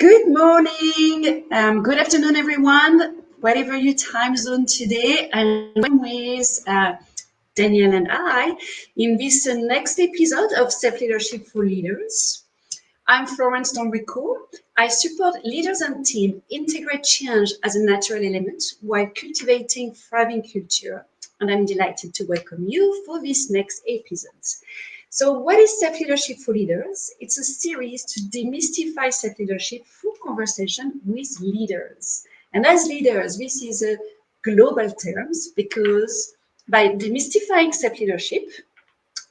Good morning, good afternoon, everyone, whatever your time zone today. And I'm with Daniel and I in this next episode of Self Leadership for Leaders. I'm Florence Donrico. I support leaders and teams integrate change as a natural element while cultivating thriving culture. And I'm delighted to welcome you for this next episode. So, what is Self Leadership for Leaders? It's a series to demystify self leadership through conversation with leaders. And as leaders, this is a global terms because by demystifying self leadership,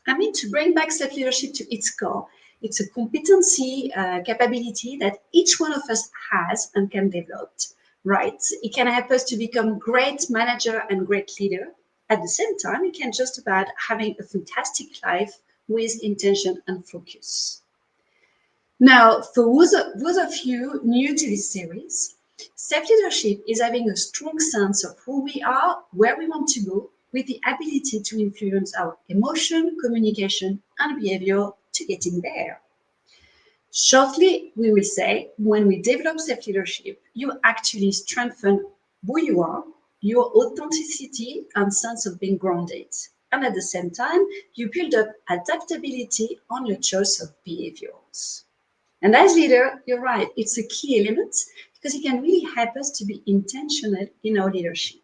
I mean to bring back self leadership to its core. It's a competency, capability that each one of us has and can develop. Right? It can help us to become great manager and great leader. At the same time, it can just about having a fantastic life with intention and focus. Now, for those of you new to this series, self-leadership is having a strong sense of who we are, where we want to go, with the ability to influence our emotion, communication, and behavior to getting there. Shortly, we will say when we develop self-leadership, you actually strengthen who you are, your authenticity and sense of being grounded. And at the same time, you build up adaptability on your choice of behaviors. And as leader, you're right, it's a key element because it can really help us to be intentional in our leadership.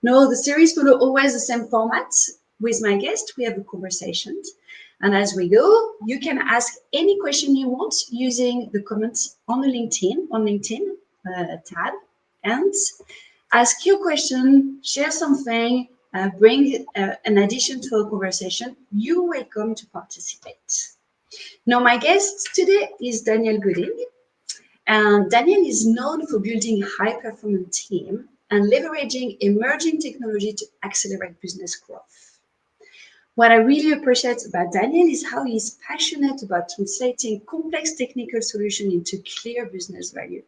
Now, the series follow always the same format. With my guest, we have a conversation. And as we go, you can ask any question you want using the comments on the LinkedIn tab, and ask your question, share something, bring an addition to our conversation. You're welcome to participate. Now, my guest today is Daniel Gooding. And Daniel is known for building high-performance team and leveraging emerging technology to accelerate business growth. What I really appreciate about Daniel is how he's passionate about translating complex technical solutions into clear business value,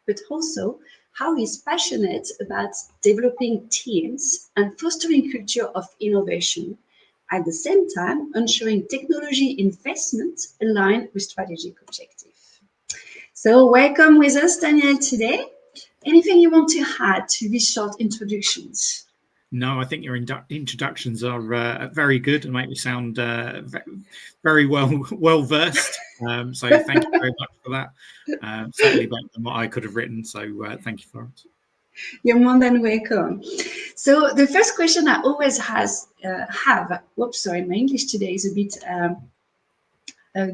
but also how he's passionate about developing teams and fostering culture of innovation, at the same time ensuring technology investment aligned with strategic objectives. So welcome with us, Daniel, today. Anything you want to add to these short introductions? No, I think your introductions are very good and make me sound very well versed. So thank you very much for that. Certainly better than what I could have written. So thank you, Florence. You're more than welcome. So the first question I always have. Whoops, sorry, my English today is a bit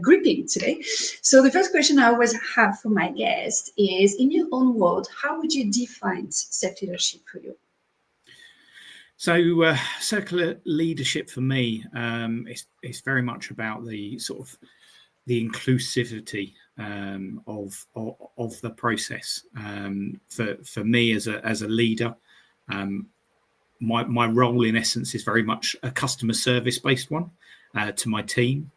gripping today. So the first question I always have for my guest is, in your own word, how would you define self-leadership for you? So circular leadership for me is very much about the sort of the inclusivity of the process. For me as a leader, my role in essence is very much a customer service based one to my team.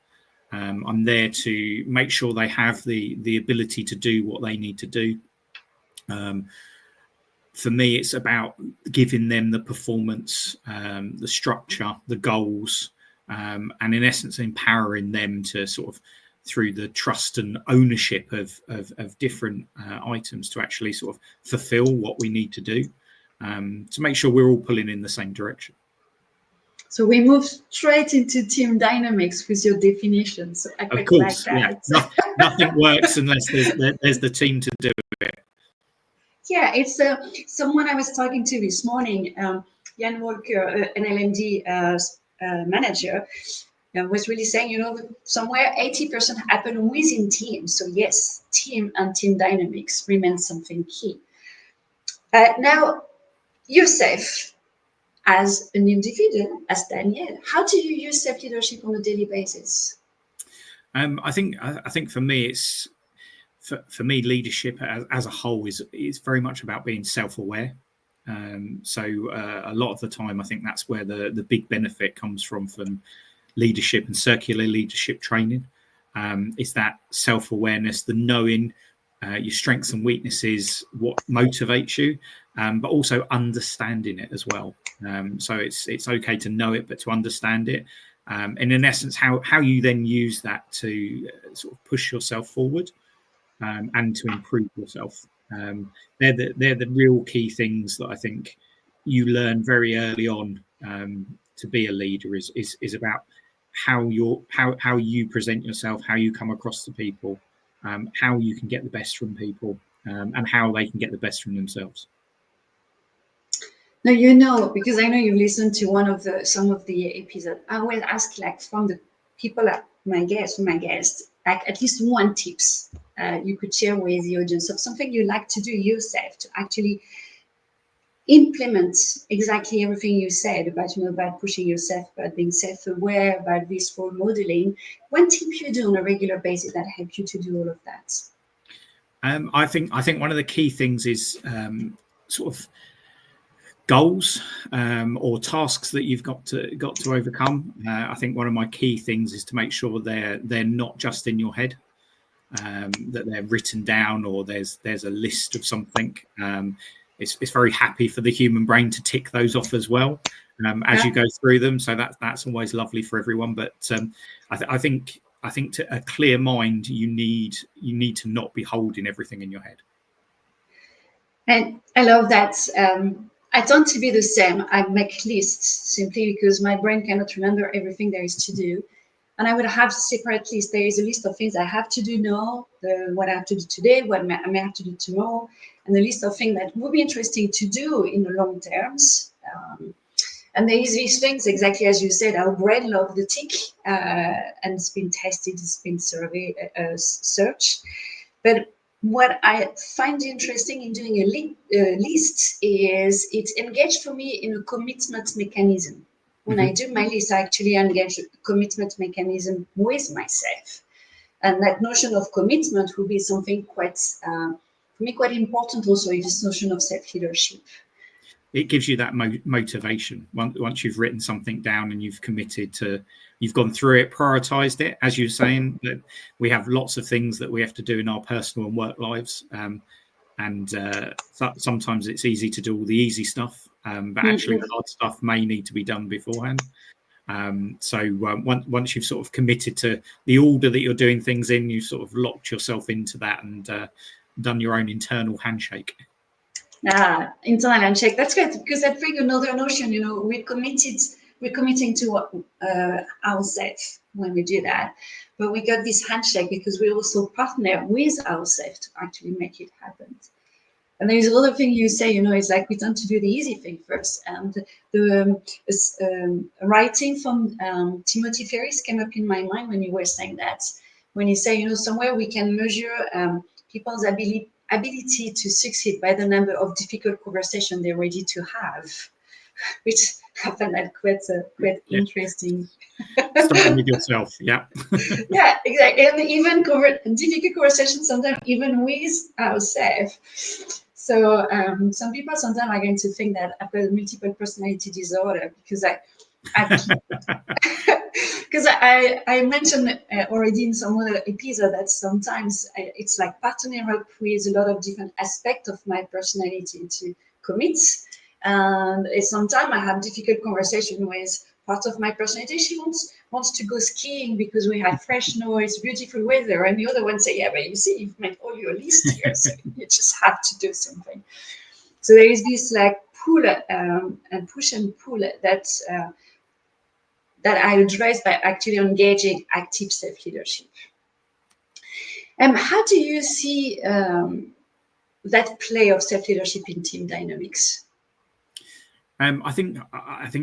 I'm there to make sure they have the ability to do what they need to do. For me, it's about giving them the performance, the structure, the goals, and in essence, empowering them to sort of through the trust and ownership of different items to actually sort of fulfill what we need to do to make sure we're all pulling in the same direction. So we move straight into team dynamics with your definition. So I quite like that. Yeah. Nothing works unless there's the team to do it. Yeah, it's someone I was talking to this morning, Jan Walker, an LMD manager, was really saying, somewhere 80% happen within teams. So yes, team and team dynamics remain something key. Now, yourself, as an individual, as Daniel, how do you use self-leadership on a daily basis? I think for me, it's for me, leadership as a whole is very much about being self-aware. So a lot of the time, I think that's where the big benefit comes from leadership and circular leadership training. It's that self-awareness, the knowing your strengths and weaknesses, what motivates you, but also understanding it as well. So it's okay to know it, but to understand it. And in essence, how you then use that to sort of push yourself forward. and to improve yourself. They're the real key things that I think you learn very early on to be a leader is about how you present yourself, how you come across to people, how you can get the best from people, and how they can get the best from themselves. No, you know, because I know you listened to some of the episodes. I always ask, like, from the people, my guests, like at least one tips you could share with the audience of something you like to do yourself to actually implement exactly everything you said about, about pushing yourself, about being self-aware, about this role modeling. One tip you do on a regular basis that helps you to do all of that? I think one of the key things is sort of goals or tasks that you've got to overcome. I think one of my key things is to make sure they're not just in your head, that they're written down, or there's a list of something. It's very happy for the human brain to tick those off as well as you go through them. So that's always lovely for everyone. But I think to a clear mind, you need to not be holding everything in your head. And I love that. I tend to be the same. I make lists simply because my brain cannot remember everything there is to do. And I would have separate lists. There is a list of things I have to do now, what I have to do today, what I may have to do tomorrow, and a list of things that would be interesting to do in the long terms. And there is these things, exactly as you said, our brain loves the tick, and it's been tested, it's been surveyed, searched. But what I find interesting in doing a list is it engaged for me in a commitment mechanism. When I do my list, I actually engage a commitment mechanism with myself. And that notion of commitment will be something quite, for me, quite important also, is this notion of self-leadership. It gives you that motivation once you've written something down and you've committed to, you've gone through it, prioritized it, as you're saying, that we have lots of things that we have to do in our personal and work lives. And sometimes it's easy to do all the easy stuff, but actually the hard stuff may need to be done beforehand. So once you've sort of committed to the order that you're doing things in, you've sort of locked yourself into that and done your own internal handshake. Internal handshake. That's good, because that brings another notion. We're committing to ourselves when we do that, but we got this handshake because we also partner with ourselves to actually make it happen. And there is another thing you say, it's like we tend to do the easy thing first. And the writing from Timothy Ferris came up in my mind when you were saying that. When you say, somewhere we can measure people's ability to succeed by the number of difficult conversations they're ready to have, which I find that quite interesting. Starting with yourself, yeah. Yeah, exactly. And even difficult conversations sometimes even with ourselves. So some people sometimes are going to think that I've got a multiple personality disorder because because I mentioned already in some other episode that sometimes it's like partnering up with a lot of different aspects of my personality to commit. And sometimes I have difficult conversation with part of my personality. She wants to go skiing because we have fresh snow, it's beautiful weather. And the other one say, yeah, but you see, you've made all your list here, so you just have to do something. So there is this like pull and push and pull that I address by actually engaging active self-leadership. How do you see that play of self-leadership in team dynamics? I think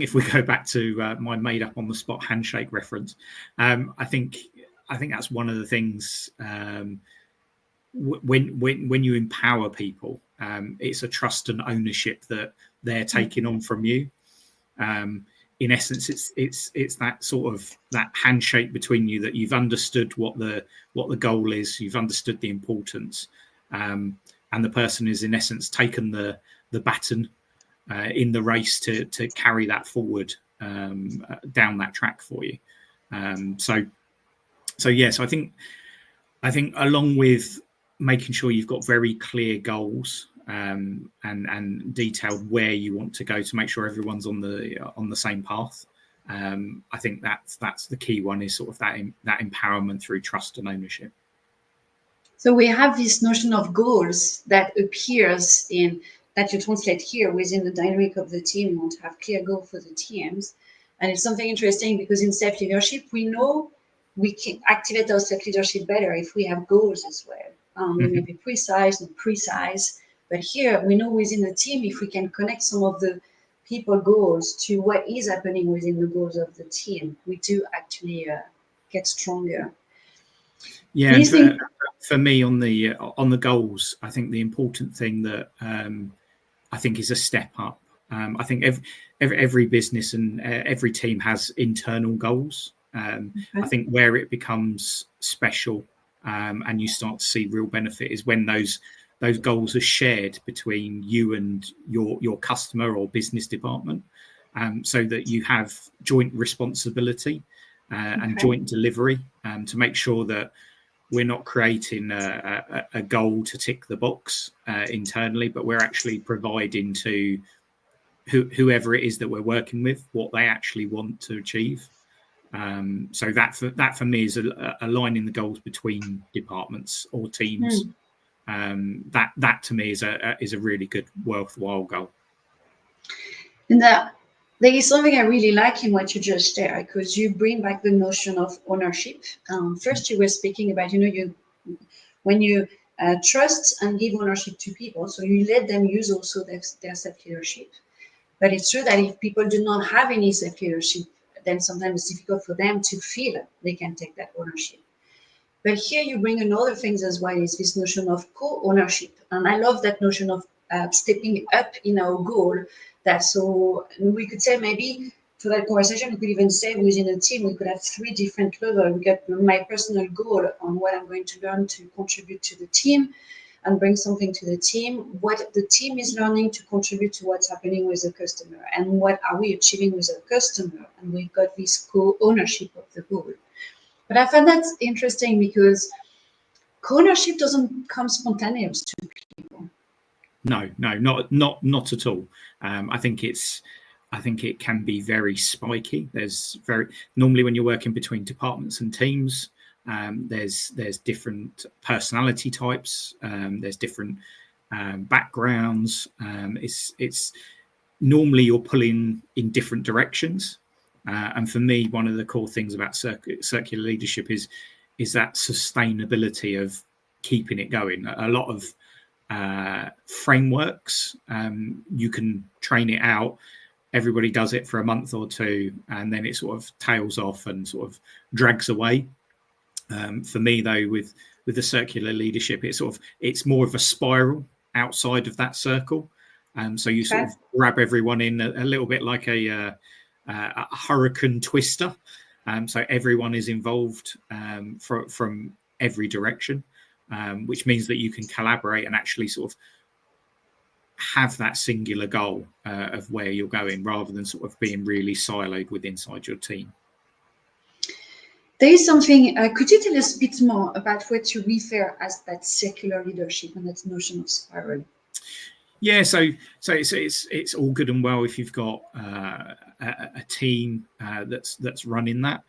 if we go back to my made up on the spot handshake reference, I think that's one of the things. When you empower people, it's a trust and ownership that they're taking on from you. In essence, it's that sort of that handshake between you, that you've understood what the goal is, you've understood the importance, and the person is in essence taken the baton in the race to carry that forward down that track for you. So yes, I think along with making sure you've got very clear goals and detailed where you want to go to make sure everyone's on the same path. I think that's the key one, is sort of that empowerment through trust and ownership. So we have this notion of goals that appears in that you translate here within the dynamic of the team. You want to have clear goal for the teams. And it's something interesting because in self-leadership, we know we can activate our self-leadership better if we have goals as well. We may be precise and precise, but here we know within the team if we can connect some of the people goals to what is happening within the goals of the team, we do actually get stronger. Yeah, Do you and think? for me on the goals, I think the important thing that I think is a step up. I think every business and every team has internal goals. I think where it becomes special and you start to see real benefit is when those goals are shared between you and your customer or business department, so that you have joint responsibility and joint delivery to make sure that we're not creating a goal to tick the box internally, but we're actually providing to whoever it is that we're working with what they actually want to achieve. So that for me is aligning the goals between departments or teams. That to me is a really good, worthwhile goal. And there is something I really like in what you just shared because you bring back the notion of ownership. First, you were speaking about, you when you trust and give ownership to people, so you let them use also their self leadership. But it's true that if people do not have any self leadership, then sometimes it's difficult for them to feel they can take that ownership. But here you bring another things as well is this notion of co-ownership, and I love that notion of stepping up in our goal. That so we could say maybe for that conversation we could even say within a team we could have three different levels. We got my personal goal on what I'm going to learn to contribute to the team and bring something to the team. What the team is learning to contribute to what's happening with the customer, and what are we achieving with the customer, and we've got this co-ownership of the goal. But I find that interesting because co-ownership doesn't come spontaneous to people. No, not at all. I think it can be very spiky. There's very normally when you're working between departments and teams, there's different personality types. There's different backgrounds. It's normally you're pulling in different directions. And for me, one of the core things about circular leadership is that sustainability of keeping it going. A lot of frameworks, you can train it out. Everybody does it for a month or two, and then it sort of tails off and sort of drags away. For me, though, with the circular leadership, it's more of a spiral outside of that circle. So you sort of grab everyone in a little bit like a hurricane twister. So everyone is involved from every direction, which means that you can collaborate and actually sort of have that singular goal of where you're going, rather than sort of being really siloed with inside your team. There is something, could you tell us a bit more about what you refer as that circular leadership and that notion of spiral? Yeah, so it's all good and well if you've got a team that's running that.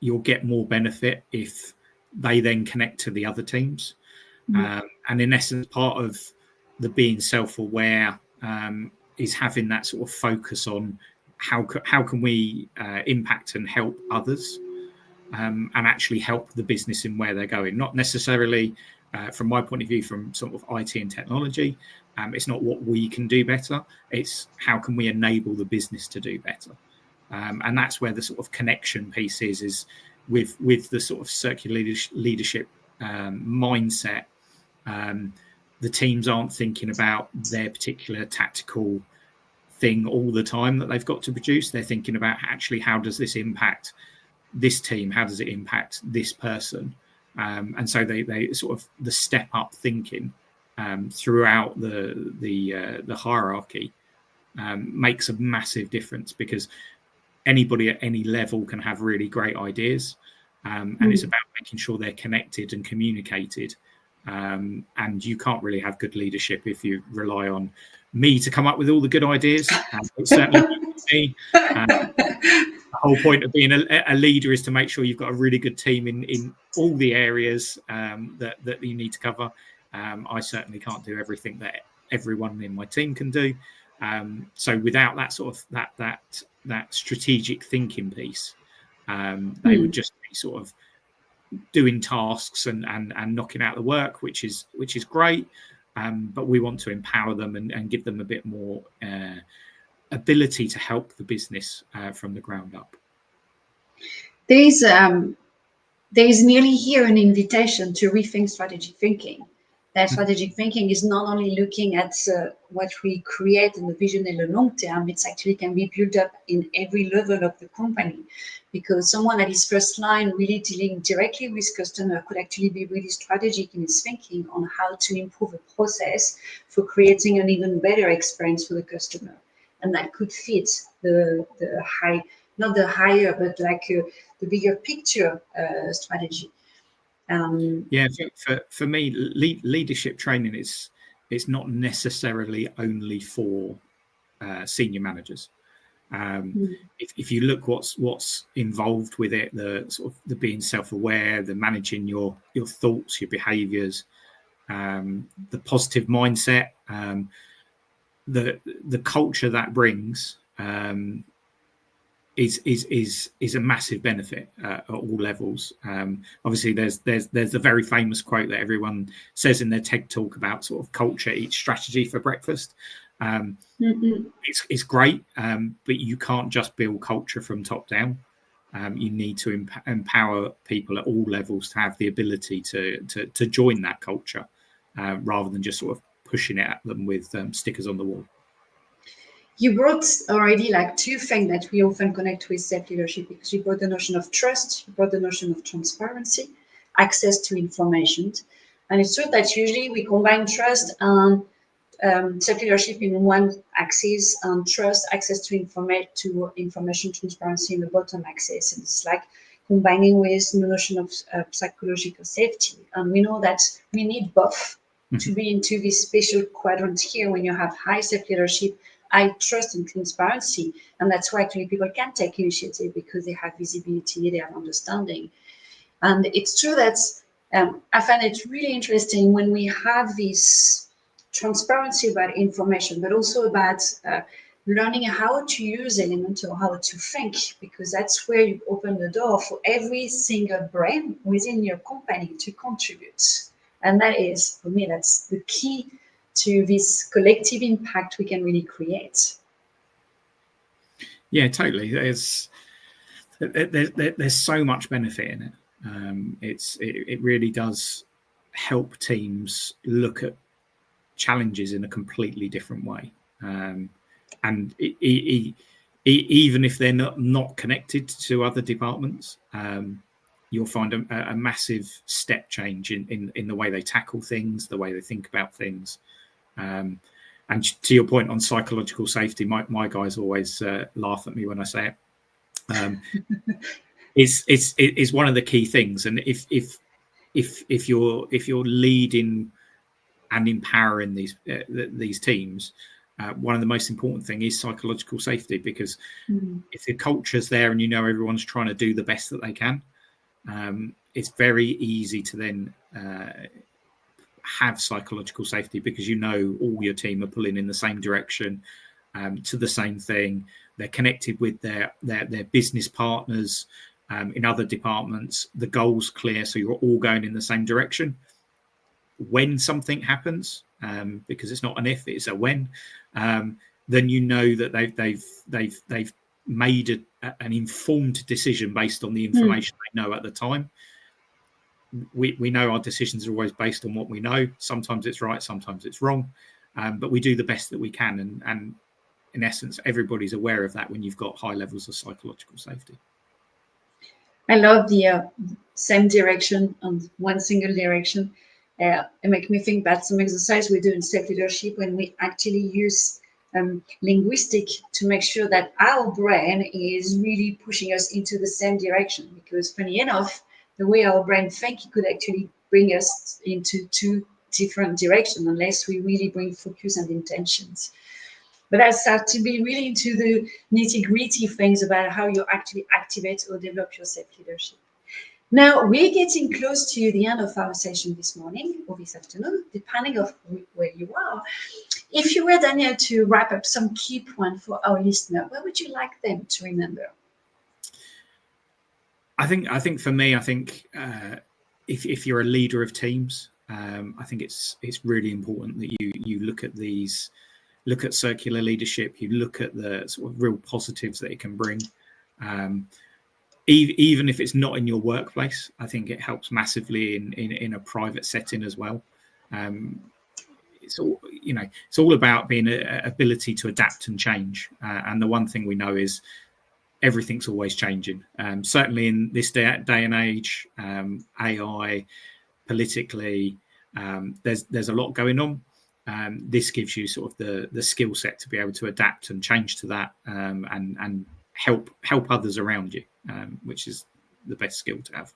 You'll get more benefit if they then connect to the other teams. And in essence, part of the being self-aware is having that sort of focus on how can we impact and help others, and actually help the business in where they're going. Not necessarily, from my point of view, from sort of IT and technology. It's not what we can do better. It's how can we enable the business to do better. And that's where the sort of connection piece is with the sort of circular leadership mindset. The teams aren't thinking about their particular tactical thing all the time that they've got to produce. They're thinking about actually how does this impact this team? How does it impact this person? And so they sort of the step up thinking throughout the hierarchy makes a massive difference, because anybody at any level can have really great ideas, and it's about making sure they're connected and communicated. And you can't really have good leadership if you rely on me to come up with all the good ideas. It's certainly me. The whole point of being a leader is to make sure you've got a really good team in all the areas that you need to cover. I certainly can't do everything that everyone in my team can do. So without that sort of that strategic thinking piece, they would just be sort of doing tasks and knocking out the work, which is great. But we want to empower them and give them a bit more ability to help the business from the ground up. There's nearly here an invitation to rethink strategic thinking. That strategic thinking is not only looking at what we create in the vision in the long term, it actually can be built up in every level of the company, because someone at his first line really dealing directly with customer could actually be really strategic in his thinking on how to improve a process for creating an even better experience for the customer. And that could fit the high, not the higher, but like the bigger picture strategy. Yeah, for me, leadership training is it's not necessarily only for senior managers. If you look what's involved with it, the sort of the being self-aware, the managing your thoughts, your behaviours, the positive mindset, the culture that brings is a massive benefit at all levels. Obviously, there's the very famous quote that everyone says in their TED talk about sort of culture eats strategy for breakfast. It's great, but you can't just build culture from top down. You need to empower people at all levels to have the ability to join that culture, rather than just sort of pushing it at them with stickers on the wall. You brought already like two things that we often connect with self-leadership, because you brought the notion of trust, you brought the notion of transparency, access to information. And it's true that usually we combine trust and self-leadership in one axis, and trust, access to information, transparency in the bottom axis. And it's like combining with the notion of psychological safety. And we know that we need both to be into this special quadrant here when you have high self-leadership, high trust and transparency. And that's why actually people can take initiative, because they have visibility, they have understanding. And it's true that I find it really interesting when we have this transparency about information, but also about learning how to use elements or how to think, because that's where you open the door for every single brain within your company to contribute. And that is, for me, that's the key to this collective impact we can really create. Yeah, totally. There's so much benefit in it. It really does help teams look at challenges in a completely different way, and even if they're not connected to other departments, you'll find a massive step change in the way they tackle things, the way they think about things. And to your point on psychological safety, my guys always laugh at me when I say it. It's one of the key things, and if you're leading and empowering these teams, one of the most important thing is psychological safety, because if the culture's there and you know everyone's trying to do the best that they can, it's very easy to then have psychological safety, because you know all your team are pulling in the same direction, to the same thing. They're connected with their business partners in other departments. The goal's clear, so you're all going in the same direction. When something happens, because it's not an if, it's a when, then you know that they've made an informed decision based on the information they know at the time. We know our decisions are always based on what we know. Sometimes it's right, sometimes it's wrong, but we do the best that we can. And in essence, everybody's aware of that when you've got high levels of psychological safety. I love the same direction and one single direction. It makes me think about some exercise we do in self-leadership when we actually use linguistic to make sure that our brain is really pushing us into the same direction. Because funny enough, the way our brain thinks could actually bring us into two different directions unless we really bring focus and intentions. But I start to be really into the nitty-gritty things about how you actually activate or develop your self-leadership. Now, we're getting close to the end of our session this morning or this afternoon, depending on where you are. If you were, Daniel, to wrap up some key points for our listener, what would you like them to remember? I think for me, if you're a leader of teams, I think it's really important that you look at circular leadership. You look at the sort of real positives that it can bring. Even if it's not in your workplace, I think it helps massively in a private setting as well. It's all about being an ability to adapt and change. And the one thing we know is everything's always changing. Certainly in this day and age, AI, politically, there's a lot going on. This gives you sort of the skill set to be able to adapt and change to that, and help others around you, which is the best skill to have.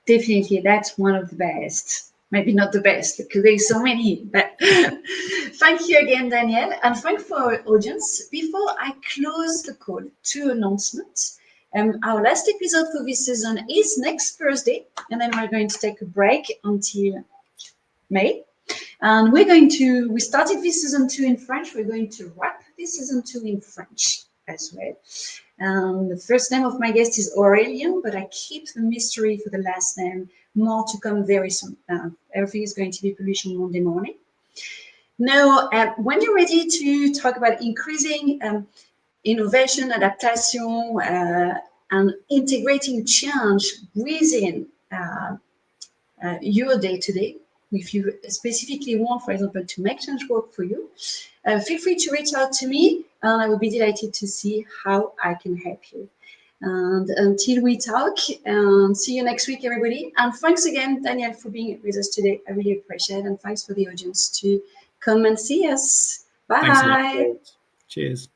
Definitely, that's one of the best. Maybe not the best because there's so many, but thank you again, Daniel, and thank for our audience. Before I close the call, two announcements. Our last episode for this season is next Thursday, and then we're going to take a break until May. And we started this season 2 in French. We're going to wrap this season 2 in French as well. The first name of my guest is Aurelian, but I keep the mystery for the last name. More to come very soon. Everything is going to be published on Monday morning. Now, when you're ready to talk about increasing innovation, adaptation, and integrating change within your day-to-day, if you specifically want, for example, to make change work for you, feel free to reach out to me, and I will be delighted to see how I can help you. And until we talk, see you next week, everybody. And thanks again, Daniel, for being with us today. I really appreciate it. And thanks for the audience to come and see us. Bye. Thanks a lot. Cheers.